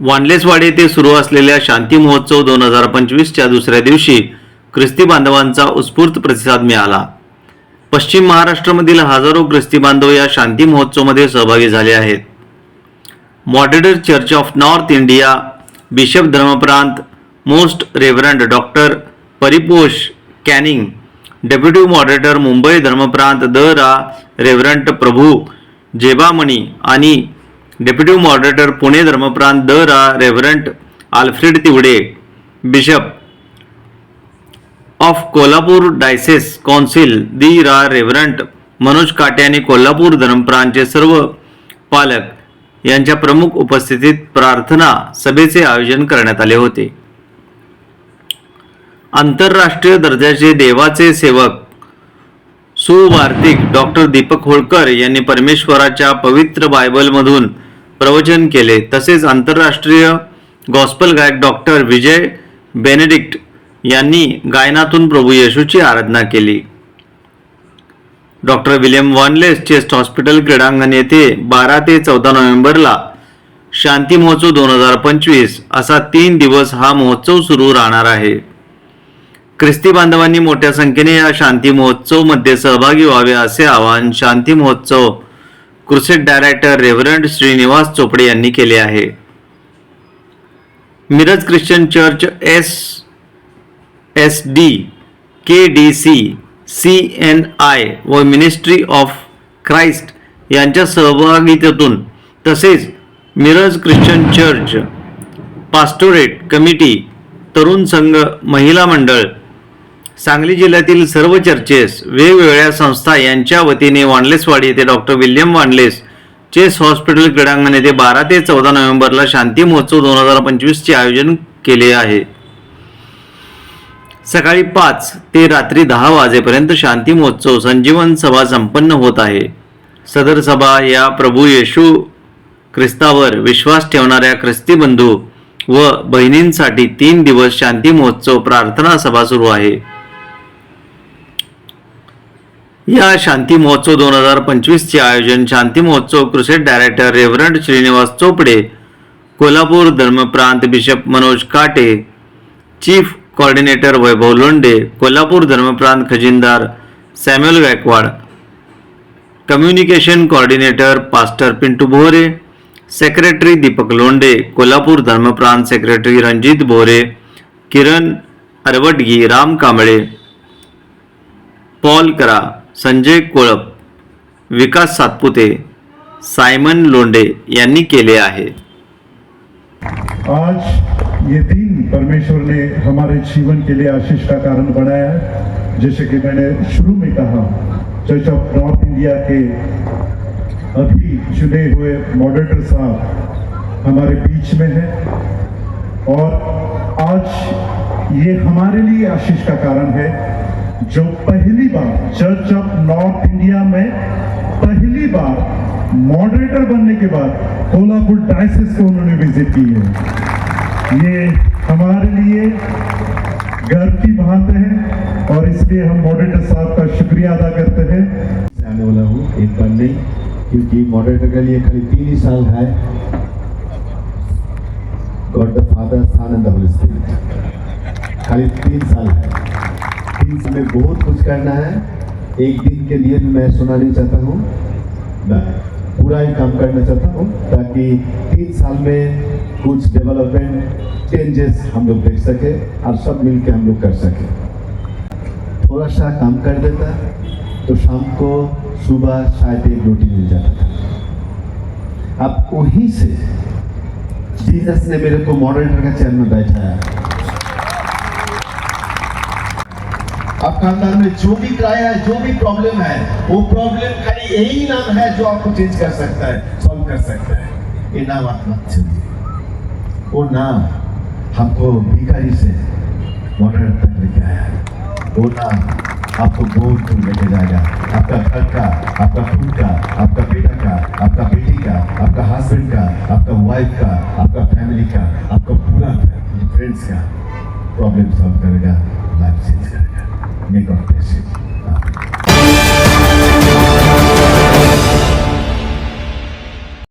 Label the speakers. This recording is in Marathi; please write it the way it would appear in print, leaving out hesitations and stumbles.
Speaker 1: वानलेसवाडी येथे सुरू असलेल्या शांती महोत्सव 2025च्या दुसऱ्या दिवशी ख्रिस्ती बांधवांचा उत्स्फूर्त प्रतिसाद मिळाला. पश्चिम महाराष्ट्रामधील हजारो ख्रिस्ती बांधव या शांती महोत्सवामध्ये सहभागी झाले आहेत. Moderator church of North India bishop धर्मप्रांत most reverend doctor Pariposh Canning, deputy moderator Mumbai धर्मप्रांत द रा रेव्हरंट प्रभू जेबामणी आणि डेप्युटी मॉडरेटर पुणे धर्मप्रांत द रा reverend Alfred Tiwade, bishop of Kolhapur diocese council दी रा रेव्हरंट मनोज काटे आणि कोल्हापूर धर्मप्रांतचे सर्व पालक यांच्या प्रमुख उपस्थितीत प्रार्थना सभेचे आयोजन करण्यात आले होते. आंतरराष्ट्रीय दर्जाचे देवाचे सेवक सुवार्तिक डॉक्टर दीपक होळकर यांनी परमेश्वराच्या पवित्र बायबलमधून प्रवचन केले. तसेच आंतरराष्ट्रीय गॉस्पल गायक डॉक्टर विजय बेनेडिक्ट यांनी गायनातून प्रभू येशूची आराधना केली. Doctor William Wanless chest hospital क्रीडांगण येथे 12 ते 14 नोव्हेंबरला शांती महोत्सव 2025 असा 3 दिवस हा महोत्सव सुरू राहणार आहे. ख्रिस्ती बांधवांनी मोठ्या संख्येने या शांती महोत्सव मध्ये सहभागी व्हावे असे आवाहन शांती महोत्सव crusade director reverend Shrinivas Chopde यांनी केले आहे. Miraj Christian church SD, KDC, CNI व मिनिस्ट्री ऑफ ख्राइस्ट यांच्या सहभागितेतून तसेच Miraj Christian church pastorate committee, तरुण संघ, महिला मंडळ, सांगली जिल्ह्यातील सर्व चर्चेस, वेगवेगळ्या संस्था यांच्या वतीने वानलेसवाडी येथे doctor William Wanless chest hospital क्रीडांगण येथे 12 ते 14 नोव्हेंबरला शांती महोत्सव 2025 चे आयोजन केले आहे. सकाळी 5 ते रात्री 10 वाजेपर्यंत शांती महोत्सव संजीवन सभा संपन्न होत आहे. सदर सभा या प्रभू येशू ख्रिस्तावर विश्वास ठेवणाऱ्या ख्रिस्ती बंधू व बहिणींसाठी 3 दिवस शांती महोत्सव प्रार्थना सभा सुरू आहे. या शांती महोत्सव 2025 चे आयोजन शांती महोत्सव crusade director reverend Shrinivas Chopde, Kolhapur धर्मप्रांत bishop Manoj Kate, chief coordinator Vaibhav Londhe, Kolhapur धर्मप्रांत खजिनदार Samuel Gaikwad, communication coordinator pastor Pintu Bhore, secretary Deepak Londhe, Kolhapur धर्मप्रांत सेक्रेटरी रणजित भोरे, किरण अरवटगी, राम कांबळे, पॉल करा, संजय कोळप, विकास सातपुते, सायमन लोंढे यांनी केले आहे.
Speaker 2: आज ये दिन परमेश्वर ने हमारे जीवन के लिए आशीष का कारण बनाया है. जैसे कि मैंने शुरू में कहा, चर्च ऑफ नॉर्थ इंडिया के अभी चुने हुए मॉडरेटर साहब हमारे बीच में हैं और आज ये हमारे लिए आशीष का कारण है जो पहली बार चर्च ऑफ नॉर्थ इंडिया में पहली बार मॉडरेटर बनने के बाद कोल्हापुर डायसिस को उन्होंने विजिट की है. ये हमारे लिए गर्व की बात है और इसलिए हम मॉडरेटर साहब का शुक्रिया अदा करते हैं.
Speaker 3: आने वाला हूँ एक बार नहीं, क्योंकि मॉडरेटर के लिए खाली 3 ही साल है. God the Father, Son and the Holy Spirit, खाली 3 साल है. 3 साल में बहुत कुछ करना है. एक दिन के लिए मैं सुना नहीं चाहता हूँ, मैं पूरा ही काम करना चाहता हूँ ताकि 3 साल में कुछ डेवलपमेंट चेंजेस हम लोग देख सके और सब मिलके हम लोग कर सके. थोड़ा सा काम कर देता तो शाम को सुबह शायद एक रोटी मिल जाता था. अब वहीं से जीसस ने मेरे को मॉडरेटर का चेयर में बैठाया. अब खानदान में जो भी क्राया है, जो भी प्रॉब्लम है, वो प्रॉब्लम खाली यही नाम है जो आपको चेंज कर सकता है, सॉल्व कर सकता है. ये नाम आप मत चलिए. वो नाम हमको भिखारी से मॉडरेटर तक लेके आया. वो नाम आपको बहुत दूर लेके जाएगा. आपका घर का, आपका खुद का, आपका बेटा का, आपका बेटी का, आपका हस्बैंड का, आपका वाइफ का, आपका फैमिली का, आपका पूरा फ्रेंड्स का प्रॉब्लम सॉल्व करेगा, लाइफ चेंज करेगा. May God bless you.